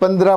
15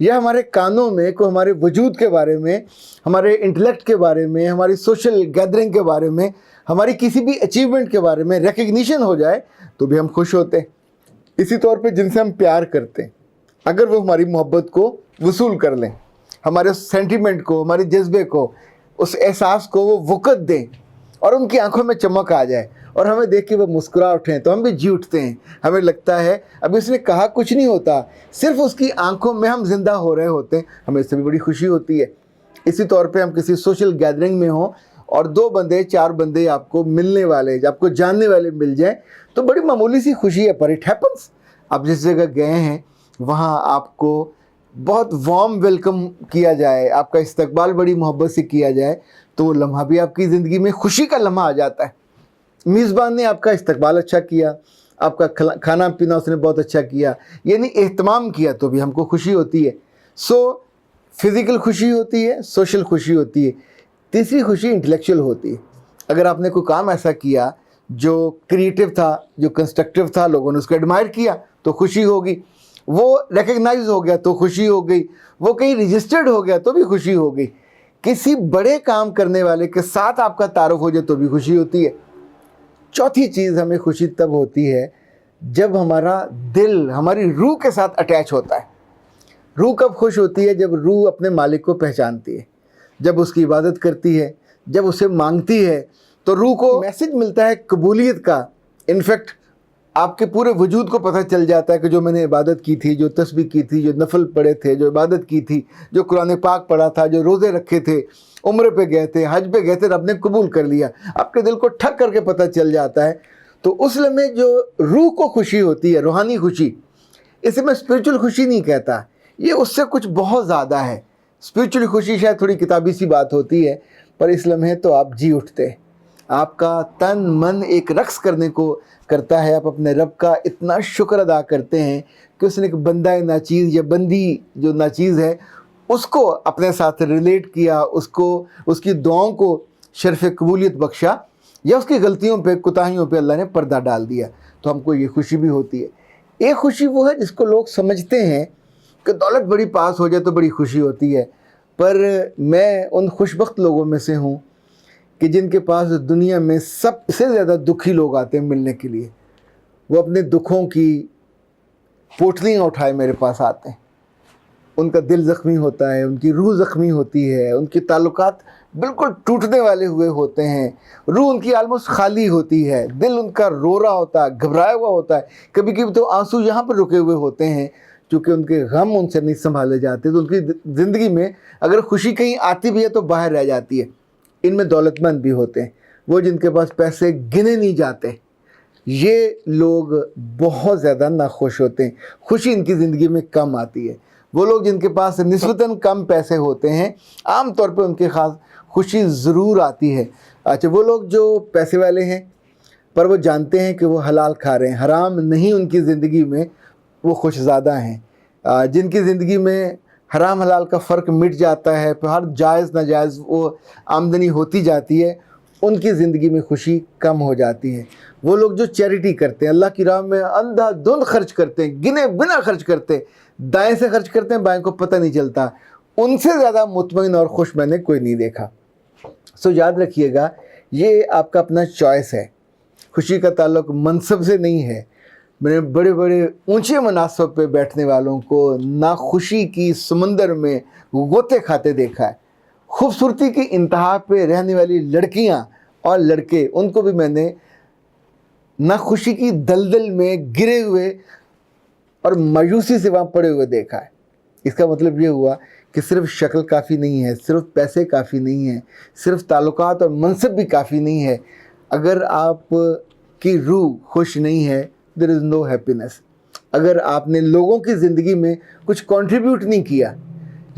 یا ہمارے کانوں میں کوئی ہمارے وجود کے بارے میں، ہمارے انٹلیکٹ کے بارے میں، ہماری سوشل گیدرنگ کے بارے میں، ہماری کسی بھی اچیومنٹ کے بارے میں ریکگنیشن ہو جائے تو بھی ہم خوش ہوتے ہیں۔ اسی طور پہ جن سے ہم پیار کرتے ہیں، اگر وہ ہماری محبت کو وصول کر لیں، ہمارے سینٹیمنٹ کو، ہمارے جذبے کو، اس احساس کو وہ وقت دیں اور ان کی آنکھوں میں چمک آ جائے اور ہمیں دیکھ کے وہ مسکرا اٹھیں تو ہم بھی جی اٹھتے ہیں۔ ہمیں لگتا ہے ابھی اس نے کہا کچھ نہیں ہوتا، صرف اس کی آنکھوں میں ہم زندہ ہو رہے ہوتے ہیں، ہمیں اس سے بھی بڑی خوشی ہوتی ہے۔ اسی طور پہ ہم کسی سوشل گیدرنگ میں ہوں اور 2 بندے 4 بندے آپ کو ملنے والے، آپ کو جاننے والے مل جائیں تو بڑی معمولی سی خوشی ہے، پر اٹ ہیپنس۔ آپ جس جگہ گئے ہیں وہاں آپ کو بہت وارم ویلکم کیا جائے، آپ کا استقبال بڑی محبت سے کیا جائے تو وہ لمحہ بھی آپ کی زندگی میں خوشی کا لمحہ آ جاتا ہے۔ میزبان نے آپ کا استقبال اچھا کیا، آپ کا کھانا پینا اس نے بہت اچھا کیا، یعنی اہتمام کیا تو بھی ہم کو خوشی ہوتی ہے۔ سو فزیکل خوشی ہوتی ہے، سوشل خوشی ہوتی ہے، تیسری خوشی انٹلیکچوئل ہوتی ہے۔ اگر آپ نے کوئی کام ایسا کیا جو کریٹو تھا، جو کنسٹرکٹیو تھا، لوگوں نے اس کو ایڈمائر کیا تو خوشی ہوگی، وہ ریکگنائز ہو گیا تو خوشی ہو گئی، وہ کہیں رجسٹرڈ ہو گیا تو بھی خوشی ہو گئی، کسی بڑے کام کرنے والے کے ساتھ آپ کا تعارف ہو جائے تو بھی خوشی ہوتی ہے۔ چوتھی چیز ہمیں خوشی تب ہوتی ہے جب ہمارا دل ہماری روح کے ساتھ اٹیچ ہوتا ہے۔ روح کب خوش ہوتی ہے؟ جب روح اپنے مالک کو پہچانتی ہے، جب اس کی عبادت کرتی ہے، جب اسے مانگتی ہے تو روح کو میسج ملتا ہے قبولیت کا۔ انفیکٹ آپ کے پورے وجود کو پتہ چل جاتا ہے کہ جو میں نے عبادت کی تھی، جو تسبیح کی تھی، جو نفل پڑھے تھے، جو عبادت کی تھی، جو قرآن پاک پڑھا تھا، جو روزے رکھے تھے، عمرے پہ گئے تھے، حج پہ گئے تھے، رب نے قبول کر لیا، آپ کے دل کو ٹھک کر کے پتہ چل جاتا ہے۔ تو اس لمحے جو روح کو خوشی ہوتی ہے، روحانی خوشی، اسے میں اسپریچول خوشی نہیں کہتا، یہ اس سے کچھ بہت زیادہ ہے۔ اسپریچول خوشی شاید تھوڑی کتابی سی بات ہوتی ہے، پر اس لمحے تو آپ جی اٹھتے ہیں، آپ کا تن من ایک رقص کرنے کو کرتا ہے، آپ اپنے رب کا اتنا شکر ادا کرتے ہیں کہ اس نے ایک بندہ ناچیز یا بندی جو ناچیز ہے اس کو اپنے ساتھ ریلیٹ کیا، اس کو، اس کی دعاؤں کو شرف قبولیت بخشا، یا اس کی غلطیوں پہ، کوتاہیوں پہ اللہ نے پردہ ڈال دیا، تو ہم کو یہ خوشی بھی ہوتی ہے۔ ایک خوشی وہ ہے جس کو لوگ سمجھتے ہیں کہ دولت بڑی پاس ہو جائے تو بڑی خوشی ہوتی ہے، پر میں ان خوش بخت لوگوں میں سے ہوں کہ جن کے پاس دنیا میں سب سے زیادہ دکھی لوگ آتے ہیں ملنے کے لیے، وہ اپنے دکھوں کی پوٹلیاں اٹھائے میرے پاس آتے ہیں، ان کا دل زخمی ہوتا ہے، ان کی روح زخمی ہوتی ہے، ان کے تعلقات بالکل ٹوٹنے والے ہوئے ہوتے ہیں، روح ان کی آلموسٹ خالی ہوتی ہے، دل ان کا رو رہا ہوتا ہے، گھبرایا ہوا ہوتا ہے، کبھی کبھی تو آنسو یہاں پر رکے ہوئے ہوتے ہیں چونکہ ان کے غم ان سے نہیں سنبھالے جاتے، تو ان کی زندگی میں اگر خوشی کہیں آتی بھی ہے تو باہر رہ جاتی ہے۔ ان میں دولت مند بھی ہوتے ہیں، وہ جن کے پاس پیسے گنے نہیں جاتے، یہ لوگ بہت زیادہ ناخوش ہوتے ہیں، خوشی ان کی زندگی میں کم آتی ہے۔ وہ لوگ جن کے پاس نسبتاً کم پیسے ہوتے ہیں، عام طور پہ ان کے خاص خوشی ضرور آتی ہے۔ اچھا، وہ لوگ جو پیسے والے ہیں پر وہ جانتے ہیں کہ وہ حلال کھا رہے ہیں، حرام نہیں ان کی زندگی میں، وہ خوش زادہ ہیں۔ جن کی زندگی میں حرام حلال کا فرق مٹ جاتا ہے، پھر ہر جائز ناجائز وہ آمدنی ہوتی جاتی ہے، ان کی زندگی میں خوشی کم ہو جاتی ہے۔ وہ لوگ جو چیریٹی کرتے ہیں، اللہ کی راہ میں اندھا دھند خرچ کرتے ہیں، گنے بنا خرچ کرتے ہیں، دائیں سے خرچ کرتے ہیں، بائیں کو پتہ نہیں چلتا، ان سے زیادہ مطمئن اور خوش میں نے کوئی نہیں دیکھا۔ سو یاد رکھیے گا، یہ آپ کا اپنا چوائس ہے۔ خوشی کا تعلق منصب سے نہیں ہے۔ میں نے بڑے بڑے اونچے مناصب پہ بیٹھنے والوں کو ناخوشی کی سمندر میں غوطے کھاتے دیکھا ہے۔ خوبصورتی کی انتہا پہ رہنے والی لڑکیاں اور لڑکے، ان کو بھی میں نے ناخوشی کی دلدل میں گرے ہوئے اور مایوسی سے وہاں پڑے ہوئے دیکھا ہے۔ اس کا مطلب یہ ہوا کہ صرف شکل کافی نہیں ہے، صرف پیسے کافی نہیں ہیں، صرف تعلقات اور منصب بھی کافی نہیں ہے۔ اگر آپ کی روح خوش نہیں ہے، there is no happiness۔ اگر آپ نے لوگوں کی زندگی میں کچھ کنٹریبیوٹ نہیں کیا،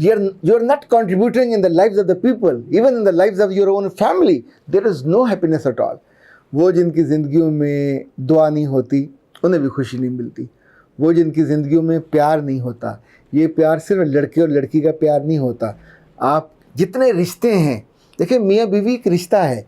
you are not contributing in the lives of the people, even in the lives of your own family, there is no happiness at all۔ وہ جن کی زندگیوں میں دعا نہیں ہوتی، انہیں بھی خوشی نہیں ملتی۔ وہ جن کی زندگیوں میں پیار نہیں ہوتا، یہ پیار صرف لڑکے اور لڑکی کا پیار نہیں ہوتا۔ آپ جتنے رشتے ہیں، دیکھیں میاں بیوی ایک رشتہ ہے،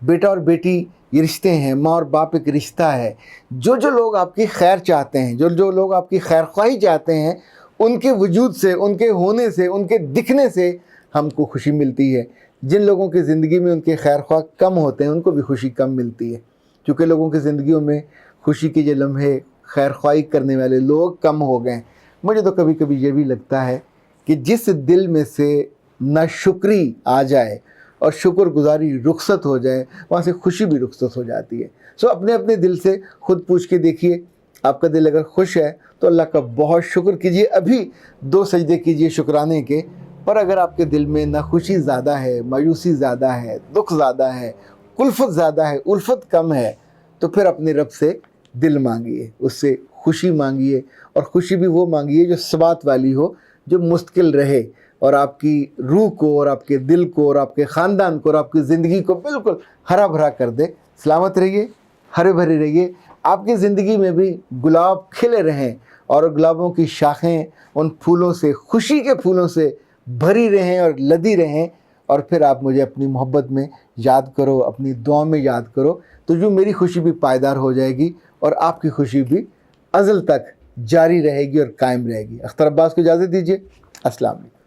بیٹا اور بیٹی یہ رشتے ہیں، ماں اور باپ ایک رشتہ ہے۔ جو لوگ آپ کی خیر چاہتے ہیں، جو لوگ آپ کی خیر خواہی چاہتے ہیں، ان کے وجود سے، ان کے ہونے سے، ان کے دکھنے سے ہم کو خوشی ملتی ہے۔ جن لوگوں کی زندگی میں ان کے خیر خواہ کم ہوتے ہیں ان کو بھی خوشی کم ملتی ہے، کیونکہ لوگوں کی زندگیوں میں خوشی کے جو لمحے، خیر خواہی کرنے والے لوگ کم ہو گئے ہیں۔ مجھے تو کبھی کبھی یہ بھی لگتا ہے کہ جس دل میں سے ناشکری آ جائے اور شکر گزاری رخصت ہو جائے، وہاں سے خوشی بھی رخصت ہو جاتی ہے۔ سو اپنے اپنے دل سے خود پوچھ کے دیکھیے، آپ کا دل اگر خوش ہے تو اللہ کا بہت شکر کیجیے، ابھی 2 سجدے کیجیے شکرانے کے۔ پر اگر آپ کے دل میں ناخوشی زیادہ ہے، مایوسی زیادہ ہے، دکھ زیادہ ہے، کلفت زیادہ ہے، الفت کم ہے، تو پھر اپنے رب سے دل مانگیے، اس سے خوشی مانگیے، اور خوشی بھی وہ مانگیے جو ثبات والی ہو، جو مستقل رہے اور آپ کی روح کو اور آپ کے دل کو اور آپ کے خاندان کو اور آپ کی زندگی کو بالکل ہرا بھرا کر دے۔ سلامت رہیے، ہرے بھرے رہیے، آپ کی زندگی میں بھی گلاب کھلے رہیں اور گلابوں کی شاخیں ان پھولوں سے، خوشی کے پھولوں سے بھری رہیں اور لدی رہیں، اور پھر آپ مجھے اپنی محبت میں یاد کرو، اپنی دعا میں یاد کرو، تو جو میری خوشی بھی پائیدار ہو جائے گی اور آپ کی خوشی بھی ازل تک جاری رہے گی اور قائم رہے گی۔ اختر عباس کو اجازت دیجیے، السلام علیکم۔